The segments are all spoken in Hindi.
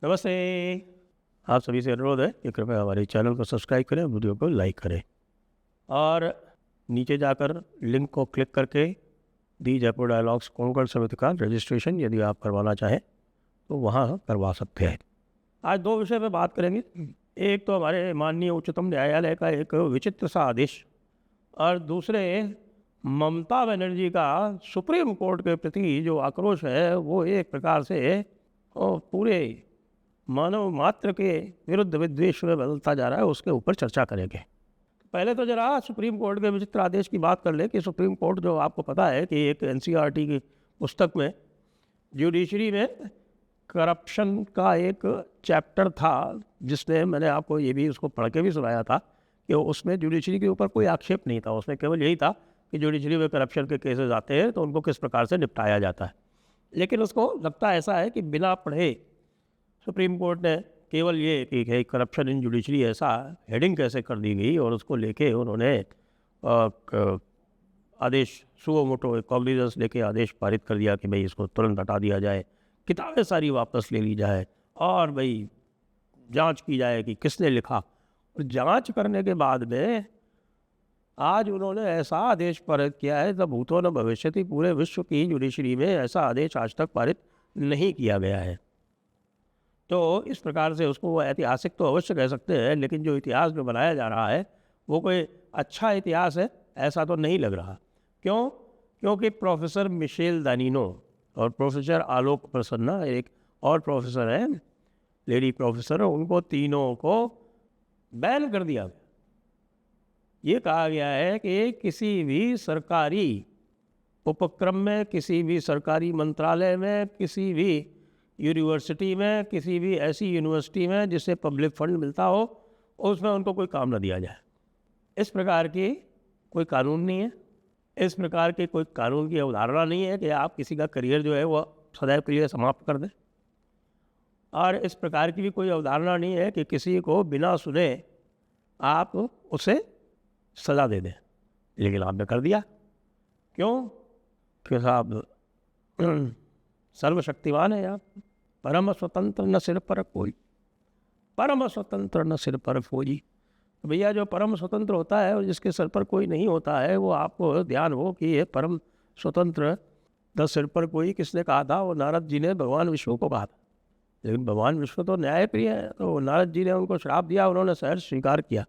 नमस्ते। आप सभी से अनुरोध है कि कृपया हमारे चैनल को सब्सक्राइब करें, वीडियो को लाइक करें और नीचे जाकर लिंक को क्लिक करके दी जयपुर डायलॉग्स कोंकण समिति का रजिस्ट्रेशन यदि आप करवाना चाहें तो वहाँ करवा सकते हैं। आज दो विषय पे बात करेंगे। एक तो हमारे माननीय उच्चतम न्यायालय का एक विचित्र सा आदेश और दूसरे ममता बनर्जी का सुप्रीम कोर्ट के प्रति जो आक्रोश है वो एक प्रकार से पूरे मानव मात्र के विरुद्ध विद्वेष में बदलता जा रहा है, उसके ऊपर चर्चा करेंगे। पहले तो जरा सुप्रीम कोर्ट के विचित्र आदेश की बात कर ले कि सुप्रीम कोर्ट जो आपको पता है कि एक एनसीईआरटी की पुस्तक में जुडिशरी में करप्शन का एक चैप्टर था, जिसमें मैंने आपको ये भी उसको पढ़ के भी सुनाया था कि उसमें जुडिशरी के ऊपर कोई आक्षेप नहीं था। उसमें केवल यही था कि जुडिशरी में करप्शन के केसेस आते हैं तो उनको किस प्रकार से निपटाया जाता है। लेकिन उसको लगता ऐसा है कि बिना पढ़े सुप्रीम कोर्ट ने केवल ये कि करप्शन इन जुडिशरी ऐसा हेडिंग कैसे कर दी गई और उसको लेके उन्होंने आदेश सुओ मोटो कॉग्निजेंस लेके आदेश पारित कर दिया कि भाई इसको तुरंत हटा दिया जाए, किताबें सारी वापस ले ली जाए और भाई जांच की जाए कि किसने लिखा। और जांच करने के बाद में आज उन्होंने ऐसा आदेश पारित किया है तब भूतो न भविष्यति, पूरे विश्व की जुडिशरी में ऐसा आदेश आज तक पारित नहीं किया गया है। तो इस प्रकार से उसको वो ऐतिहासिक तो अवश्य कह सकते हैं, लेकिन जो इतिहास में बनाया जा रहा है वो कोई अच्छा इतिहास है ऐसा तो नहीं लग रहा। क्यों? क्योंकि प्रोफेसर मिशेल दानिनो और प्रोफेसर आलोक प्रसन्ना, एक और प्रोफेसर है लेडी प्रोफेसर, उनको तीनों को बैन कर दिया। ये कहा गया है कि किसी भी सरकारी उपक्रम में, किसी भी सरकारी मंत्रालय में, किसी भी यूनिवर्सिटी में, किसी भी ऐसी यूनिवर्सिटी में जिससे पब्लिक फंड मिलता हो, उसमें उनको कोई काम न दिया जाए। इस प्रकार की कोई कानून नहीं है, इस प्रकार के कोई कानून की अवधारणा नहीं है कि आप किसी का करियर जो है वो सदैव के लिए समाप्त कर दें। और इस प्रकार की भी कोई अवधारणा नहीं है कि किसी को बिना सुने आप उसे सज़ा दे दें। लेकिन आपने कर दिया। क्यों? क्योंकि साहब सर्वशक्तिमान है आप, परम स्वतंत्र न सिर पर कोई, परम स्वतंत्र न सिर पर कोई। भैया जो परम स्वतंत्र होता है और जिसके सिर पर कोई नहीं होता है, वो आपको ध्यान हो कि ये परम स्वतंत्र न सिर पर कोई किसने कहा था? वो नारद जी ने भगवान विष्णु को कहा था। लेकिन भगवान विष्णु तो न्यायप्रिय है, तो नारद जी ने उनको श्राप दिया, उन्होंने सहर्ष स्वीकार किया।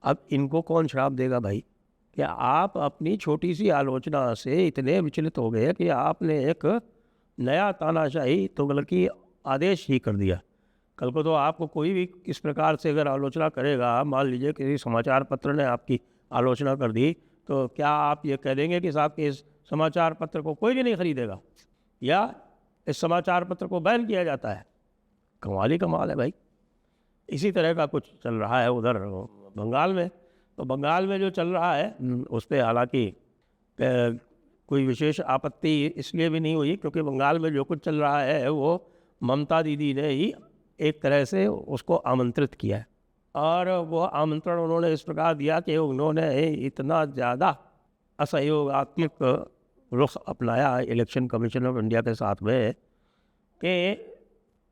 अब इनको कौन श्राप देगा भाई? कि आप अपनी छोटी सी आलोचना से इतने विचलित हो गए कि आपने एक नया तानाशाही तुगलकी आदेश ही कर दिया। कल को तो आपको कोई भी इस प्रकार से अगर आलोचना करेगा, मान लीजिए किसी समाचार पत्र ने आपकी आलोचना कर दी, तो क्या आप ये कह देंगे कि साहब कि इस समाचार पत्र को कोई भी नहीं खरीदेगा या इस समाचार पत्र को बैन किया जाता है? कमाल ही कमाल है भाई। इसी तरह का कुछ चल रहा है उधर बंगाल में। तो बंगाल में जो चल रहा है उस पर हालांकि कोई विशेष आपत्ति इसलिए भी नहीं हुई क्योंकि बंगाल में जो कुछ चल रहा है वो ममता दीदी ने ही एक तरह से उसको आमंत्रित किया है। और वो आमंत्रण उन्होंने इस प्रकार दिया कि उन्होंने इतना ज़्यादा असहयोगात्मक रुख अपनाया इलेक्शन कमीशन ऑफ इंडिया के साथ में कि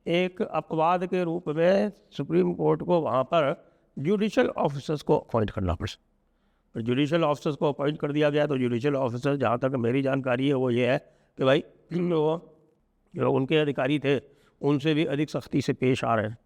एक अपवाद के रूप में सुप्रीम कोर्ट को वहाँ पर जुडिशल ऑफिसर्स को अपॉइंट करना पड़ा। जुडिशल ऑफिसर्स को अपॉइंट कर दिया गया। तो जुडिशल ऑफिसर, जहाँ तक मेरी जानकारी है, वो ये है कि भाई वो जो उनके अधिकारी थे उनसे भी अधिक सख्ती से पेश आ रहे हैं।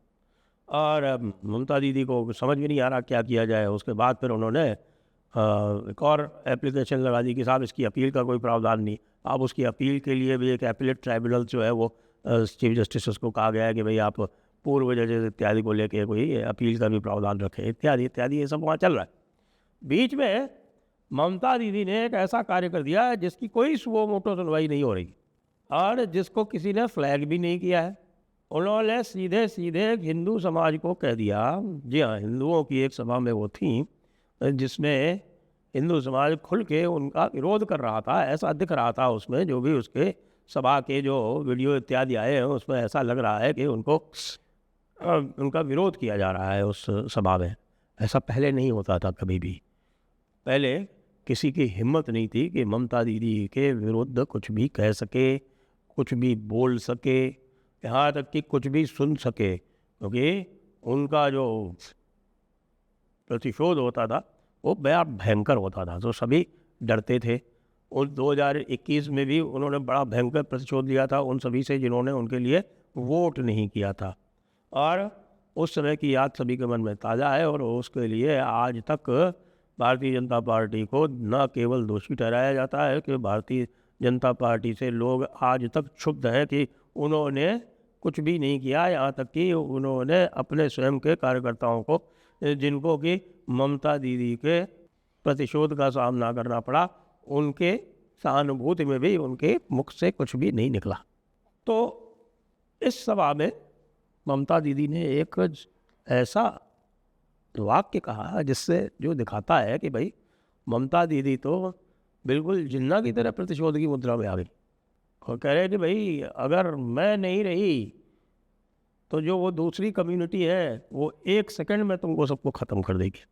और ममता दीदी को समझ में नहीं आ रहा क्या किया जाए। उसके बाद फिर उन्होंने एक और एप्लीकेशन लगा दी कि साहब इसकी अपील का कोई प्रावधान नहीं। अब उसकी अपील के लिए भी एक एपीलेट ट्राइब्यूनल जो है वो चीफ जस्टिस को कहा गया है कि भाई आप पूर्व जजेस इत्यादि को लेके कोई अपील का भी प्रावधान रखें, इत्यादि इत्यादि, ये सब वहाँ चल रहा है। बीच में ममता दीदी ने एक ऐसा कार्य कर दिया जिसकी कोई सुओ मोटो सुनवाई नहीं हो रही और जिसको किसी ने फ्लैग भी नहीं किया है। उन्होंने सीधे सीधे हिंदू समाज को कह दिया। जी हाँ, हिंदुओं की एक सभा में वो थी जिसमें हिंदू समाज खुल के उनका विरोध कर रहा था। ऐसा दिख रहा था उसमें, जो भी उसके सभा के जो वीडियो इत्यादि आए हैं उसमें ऐसा लग रहा है कि उनको उनका विरोध किया जा रहा है उस सभा में। ऐसा पहले नहीं होता था कभी भी। पहले किसी की हिम्मत नहीं थी कि ममता दीदी के विरुद्ध कुछ भी कह सके, कुछ भी बोल सके। यहाँ तक कि कुछ भी सुन सके, क्योंकि उनका जो प्रतिशोध होता था वो बड़ा भयंकर होता था, तो सभी डरते थे। उन 2021 में भी उन्होंने बड़ा भयंकर प्रतिशोध लिया था उन सभी से जिन्होंने उनके लिए वोट नहीं किया था, और उस समय की याद सभी के मन में ताज़ा है। और उसके लिए आज तक भारतीय जनता पार्टी को न केवल दोषी ठहराया जाता है कि भारतीय जनता पार्टी से लोग आज तक क्षुब्ध हैं कि उन्होंने कुछ भी नहीं किया, यहाँ तक कि उन्होंने अपने स्वयं के कार्यकर्ताओं को, जिनको कि ममता दीदी के प्रतिशोध का सामना करना पड़ा, उनके सहानुभूति में भी उनके मुख से कुछ भी नहीं निकला। तो इस सभा में ममता दीदी ने एक ऐसा वाक्य कहा जिससे जो दिखाता है कि भाई ममता दीदी तो बिल्कुल जिन्ना की तरह प्रतिशोध की मुद्रा में आ गई, और कह रहे कि भाई अगर मैं नहीं रही तो जो वो दूसरी कम्युनिटी है वो 1 सेकंड में तुमको सबको ख़त्म कर देगी।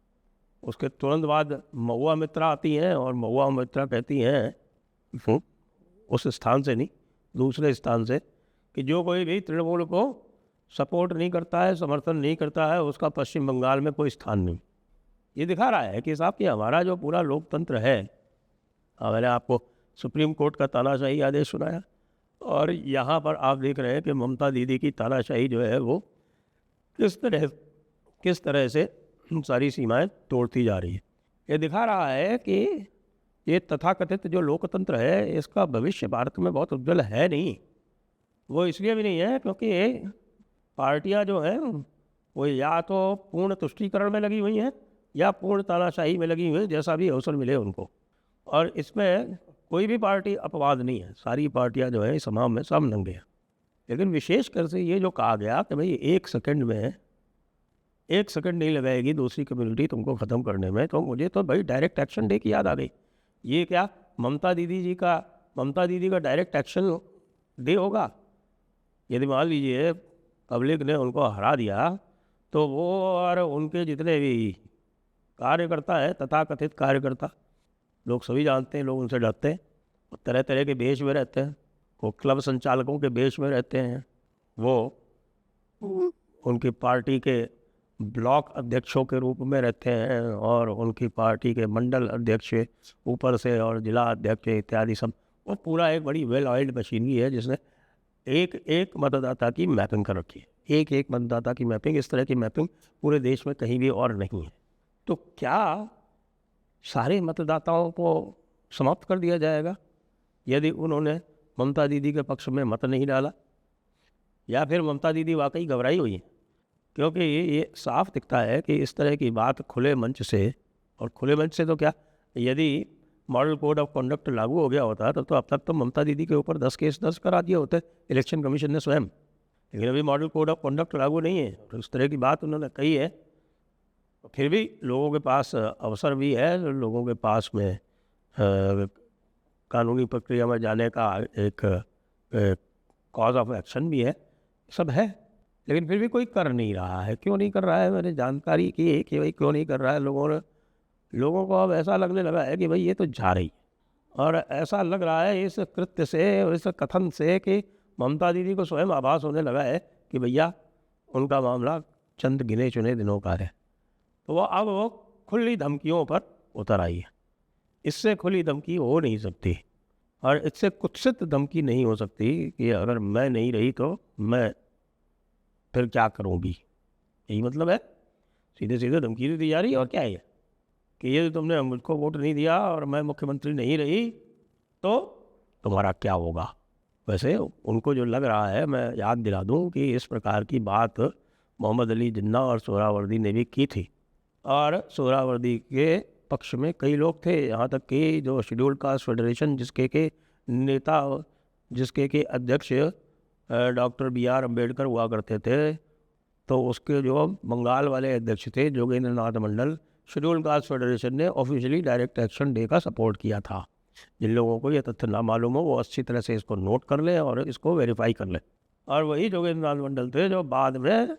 उसके तुरंत बाद महुआ मित्रा आती हैं और महुआ मित्रा कहती हैं उस स्थान से नहीं, दूसरे स्थान से, कि जो कोई भी तृणमूल को सपोर्ट नहीं करता है, समर्थन नहीं करता है, उसका पश्चिम बंगाल में कोई स्थान नहीं। ये दिखा रहा है कि साहब कि हमारा जो पूरा लोकतंत्र है, मैंने आपको सुप्रीम कोर्ट का तानाशाही आदेश सुनाया, और यहाँ पर आप देख रहे हैं कि ममता दीदी की तानाशाही जो है वो किस तरह से सारी सीमाएं तोड़ती जा रही है। ये दिखा रहा है कि ये तथाकथित जो लोकतंत्र है इसका भविष्य भारत में बहुत उज्जवल है नहीं। वो इसलिए भी नहीं है क्योंकि पार्टियां जो हैं वो या तो पूर्ण तुष्टीकरण में लगी हुई हैं या पूर्ण तानाशाही में लगी हुई हैं, जैसा भी अवसर मिले उनको। और इसमें कोई भी पार्टी अपवाद नहीं है, सारी पार्टियां जो है इस समाज में सब नंगे हैं। लेकिन विशेषकर से ये जो कहा गया कि भाई 1 सेकंड में 1 सेकंड नहीं लगाएगी दूसरी कम्युनिटी तुमको ख़त्म करने में, तो मुझे तो भाई डायरेक्ट एक्शन डे की याद आ गई। ये क्या ममता दीदी का डायरेक्ट एक्शन डे होगा? यदि मान लीजिए पब्लिक ने उनको हरा दिया तो वो और उनके जितने भी कार्यकर्ता हैं, तथाकथित कार्यकर्ता, लोग सभी जानते हैं, लोग उनसे डरते हैं, वो तरह तरह के भेष में रहते हैं, वो क्लब संचालकों के भेष में रहते हैं, वो उनकी पार्टी के ब्लॉक अध्यक्षों के रूप में रहते हैं, और उनकी पार्टी के मंडल अध्यक्ष ऊपर से और जिला अध्यक्ष इत्यादि सब। वो पूरा एक बड़ी वेल ऑयल्ड मशीनरी है जिसने एक एक मतदाता की मैपिंग कर रखी है। एक मतदाता की मैपिंग, इस तरह की मैपिंग पूरे देश में कहीं भी और नहीं है। तो क्या सारे मतदाताओं को समाप्त कर दिया जाएगा यदि उन्होंने ममता दीदी के पक्ष में मत नहीं डाला? या फिर ममता दीदी वाकई घबराई हुई है? क्योंकि ये साफ दिखता है कि इस तरह की बात खुले मंच से, और खुले मंच से तो क्या, यदि मॉडल कोड ऑफ कंडक्ट लागू हो गया होता तो अब तक तो ममता दीदी के ऊपर 10 केस दर्ज करा दिए होते इलेक्शन कमीशन ने स्वयं। लेकिन अभी मॉडल कोड ऑफ कंडक्ट लागू नहीं है, तो इस तरह की बात उन्होंने कही है। फिर भी लोगों के पास अवसर भी है, लोगों के पास में कानूनी प्रक्रिया में जाने का एक कॉज ऑफ एक्शन भी है, सब है। लेकिन फिर भी कोई कर नहीं रहा है। क्यों नहीं कर रहा है? मैंने जानकारी की कि भाई क्यों नहीं कर रहा है। लोगों को अब ऐसा लगने लगा है कि भाई ये तो जा रही, और ऐसा लग रहा है इस कृत्य से और इस कथन से कि ममता दीदी को स्वयं आभास होने लगा है कि भैया उनका मामला चंद गिने चुने दिनों का है। तो वो खुली धमकियों पर उतर आई है। इससे खुली धमकी हो नहीं सकती, और इससे कुत्सित धमकी नहीं हो सकती कि अगर मैं नहीं रही तो मैं फिर क्या करूँगी। यही मतलब है, सीधे सीधे धमकी दी जा रही है। और क्या है कि ये तुमने मुझको वोट नहीं दिया और मैं मुख्यमंत्री नहीं रही तो तुम्हारा क्या होगा। वैसे उनको जो लग रहा है, मैं याद दिला दूं कि इस प्रकार की बात मोहम्मद अली जिन्ना और सोहरावर्दी ने भी की थी, और सोहरावर्दी के पक्ष में कई लोग थे। यहाँ तक कि जो शेड्यूल्ड कास्ट फेडरेशन जिसके के नेता, जिसके के अध्यक्ष डॉक्टर BR अम्बेडकर हुआ करते थे, तो उसके जो बंगाल वाले अध्यक्ष थे जोगेंद्र नाथ मंडल, शेड्यूल्ड कास्ट फेडरेशन ने ऑफिशियली डायरेक्ट एक्शन डे का सपोर्ट किया था। जिन लोगों को ये तथ्य ना मालूम हो वो अच्छी तरह से इसको नोट कर लें और इसको वेरीफाई कर लें। और वही जोगेंद्र नाथ मंडल थे जो बाद में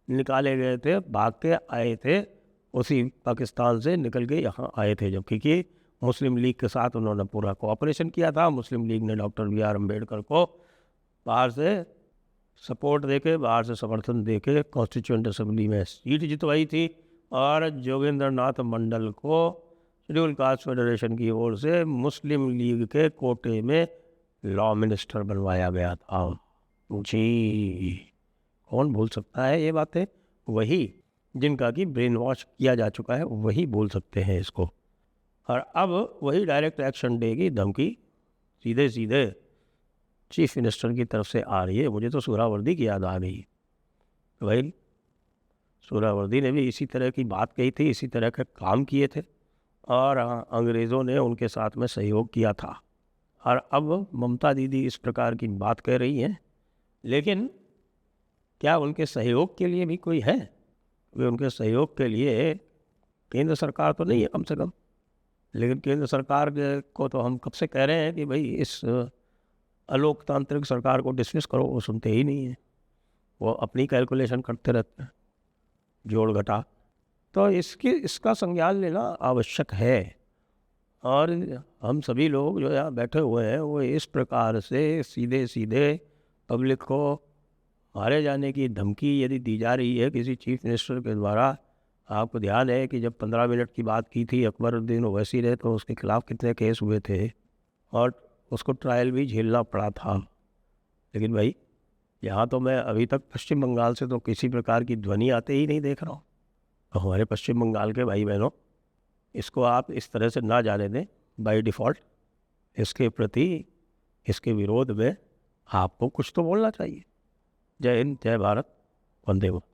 निकाले गए थे, भाग के आए थे, उसी पाकिस्तान से निकल के यहाँ आए थे, जबकि कि मुस्लिम लीग के साथ उन्होंने पूरा कोऑपरेशन किया था। मुस्लिम लीग ने डॉक्टर BR अम्बेडकर को बाहर से सपोर्ट देके, बाहर से समर्थन देके कॉन्स्टिट्यूएंट असेंबली में सीट जितवाई थी और जोगेंद्र नाथ मंडल को शेड्यूल कास्ट फेडरेशन की ओर से मुस्लिम लीग के कोटे में लॉ मिनिस्टर बनवाया गया था। जी, कौन भूल सकता है ये बातें? वही जिनका कि ब्रेन वॉश किया जा चुका है वही बोल सकते हैं इसको। और अब वही डायरेक्ट एक्शन डे की धमकी सीधे सीधे चीफ मिनिस्टर की तरफ से आ रही है। मुझे तो सोहरावर्दी की याद आ गई। भाई सोहरावर्दी ने भी इसी तरह की बात कही थी, इसी तरह के काम किए थे और अंग्रेज़ों ने उनके साथ में सहयोग किया था। और अब ममता दीदी इस प्रकार की बात कह रही हैं, लेकिन क्या उनके सहयोग के लिए भी कोई है? वे उनके सहयोग के लिए केंद्र सरकार तो नहीं है कम से कम। लेकिन केंद्र सरकार को तो हम कब से कह रहे हैं कि भाई इस अलोकतांत्रिक सरकार को डिसमिस करो, वो सुनते ही नहीं है। वो अपनी कैलकुलेशन करते रहते हैं, जोड़ घटा। तो इसका संज्ञान लेना आवश्यक है। और हम सभी लोग जो यहाँ बैठे हुए हैं वो इस प्रकार से सीधे सीधे पब्लिक को मारे जाने की धमकी यदि दी जा रही है किसी चीफ मिनिस्टर के द्वारा। आपको ध्यान है कि जब 15 मिनट की बात की थी अकबरुद्दीन ओवैसी ने, तो उसके खिलाफ कितने केस हुए थे और उसको ट्रायल भी झेलना पड़ा था। लेकिन भाई यहाँ तो मैं अभी तक पश्चिम बंगाल से तो किसी प्रकार की ध्वनि आते ही नहीं देख रहा हूँ। तो हमारे पश्चिम बंगाल के भाई बहनों, इसको आप इस तरह से ना जाने दें। बाय डिफ़ॉल्ट इसके प्रति, इसके विरोध में आपको कुछ तो बोलना चाहिए। जय हिंद, जय भारत, वंदे मातरम।